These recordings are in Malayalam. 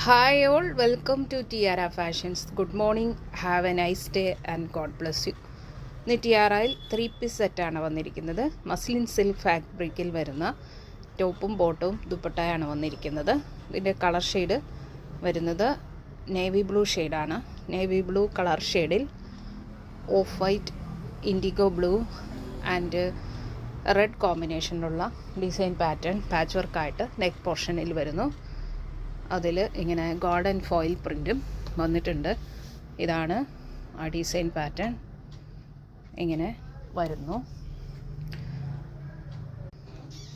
Hi all, welcome to Tiara Fashions. Good morning, have a nice day and God bless you. ഇന്ന് ടിയാറയിൽ 3-piece സെറ്റാണ് വന്നിരിക്കുന്നത്. മസ്ലിൻ സിൽക്ക് ഫാബ്രിക്കിൽ വരുന്ന ടോപ്പും ബോട്ടവും ദുപ്പട്ടയാണ് വന്നിരിക്കുന്നത്. ഇതിൻ്റെ കളർ ഷെയ്ഡ് വരുന്നത് നേവി ബ്ലൂ ഷെയ്ഡാണ്. നേവി ബ്ലൂ കളർ ഷെയ്ഡിൽ off white, indigo blue and red കോമ്പിനേഷനിലുള്ള ഡിസൈൻ പാറ്റേൺ പാച്ച് വർക്കായിട്ട് നെക്ക് പോർഷനിൽ വരുന്നു. അതിൽ ഇങ്ങനെ ഗോൾഡൻ ഫോയിൽ പ്രിൻറ്റും വന്നിട്ടുണ്ട്. ഇതാണ് ആ ഡിസൈൻ പാറ്റേൺ, ഇങ്ങനെ വരുന്നു.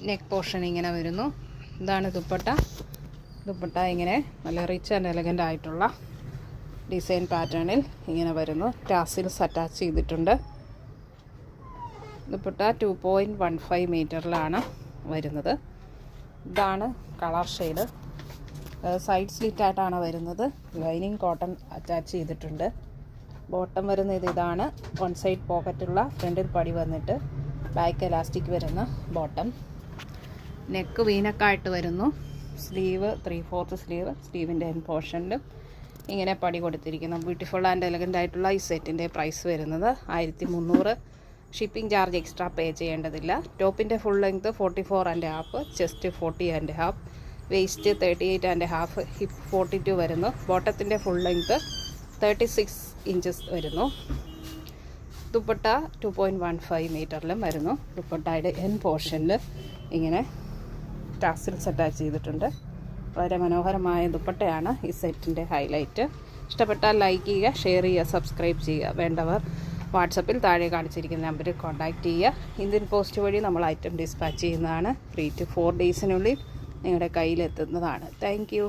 നെക്ക് പോർഷൻ ഇങ്ങനെ വരുന്നു. ഇതാണ് ദുപ്പട്ട. ദുപ്പട്ട ഇങ്ങനെ നല്ല റിച്ച് ആൻഡ് എലഗൻ്റ് ആയിട്ടുള്ള ഡിസൈൻ പാറ്റേണിൽ ഇങ്ങനെ വരുന്നു. ടാസിൽസ് അറ്റാച്ച് ചെയ്തിട്ടുണ്ട്. ദുപ്പട്ട 2.15 മീറ്ററിലാണ് വരുന്നത്. ഇതാണ് കളർ ഷെയ്ഡ്. സൈഡ് സ്ലിറ്റ് ആയിട്ടാണ് വരുന്നത്. ലൈനിങ് കോട്ടൺ അറ്റാച്ച് ചെയ്തിട്ടുണ്ട്. ബോട്ടം വരുന്നത് ഇതാണ്. വൺ സൈഡ് പോക്കറ്റുള്ള, ഫ്രണ്ടിൽ പടി വന്നിട്ട് ബാക്ക് എലാസ്റ്റിക് വരുന്ന ബോട്ടം. നെക്ക് വീനക്കായിട്ട് വരുന്നു. Sleeve 3/4 sleeve. സ്ലീവിൻ്റെ എൻ പോർഷനിലും ഇങ്ങനെ പടി കൊടുത്തിരിക്കുന്നു. ബ്യൂട്ടിഫുൾ ആൻഡ് എലഗൻ്റ് ആയിട്ടുള്ള ഈ സെറ്റിൻ്റെ പ്രൈസ് വരുന്നത് 1300. ഷിപ്പിംഗ് ചാർജ് എക്സ്ട്രാ പേ ചെയ്യേണ്ടതില്ല. ടോപ്പിൻ്റെ full length 44.5, chest 40.5, waste 38.5, hip 42 വരുന്നു. ബോട്ടത്തിൻ്റെ ഫുൾ ലെങ്ത് 36 ഇഞ്ചസ് വരുന്നു. ദുപ്പട്ട 2.15 മീറ്ററിലും വരുന്നു. ദുപ്പട്ടയുടെ എൻ പോർഷനിൽ ഇങ്ങനെ ടാസിൽസ് അറ്റാച്ച് ചെയ്തിട്ടുണ്ട്. വളരെ മനോഹരമായ ദുപ്പട്ടയാണ് ഈ സെറ്റിൻ്റെ ഹൈലൈറ്റ്. ഇഷ്ടപ്പെട്ടാൽ ലൈക്ക് ചെയ്യുക, ഷെയർ ചെയ്യുക, സബ്സ്ക്രൈബ് ചെയ്യുക. വേണ്ടവർ വാട്സപ്പിൽ താഴെ കാണിച്ചിരിക്കുന്ന നമ്പറിൽ കോൺടാക്റ്റ് ചെയ്യുക. ഇന്ത്യൻ പോസ്റ്റ് വഴി നമ്മൾ ഐറ്റം ഡിസ്പാച്ച് ചെയ്യുന്നതാണ്. 3 to 4 ഡേയ്സിനുള്ളിൽ നിങ്ങളുടെ കയ്യിലെത്തുന്നതാണ്. Thank you.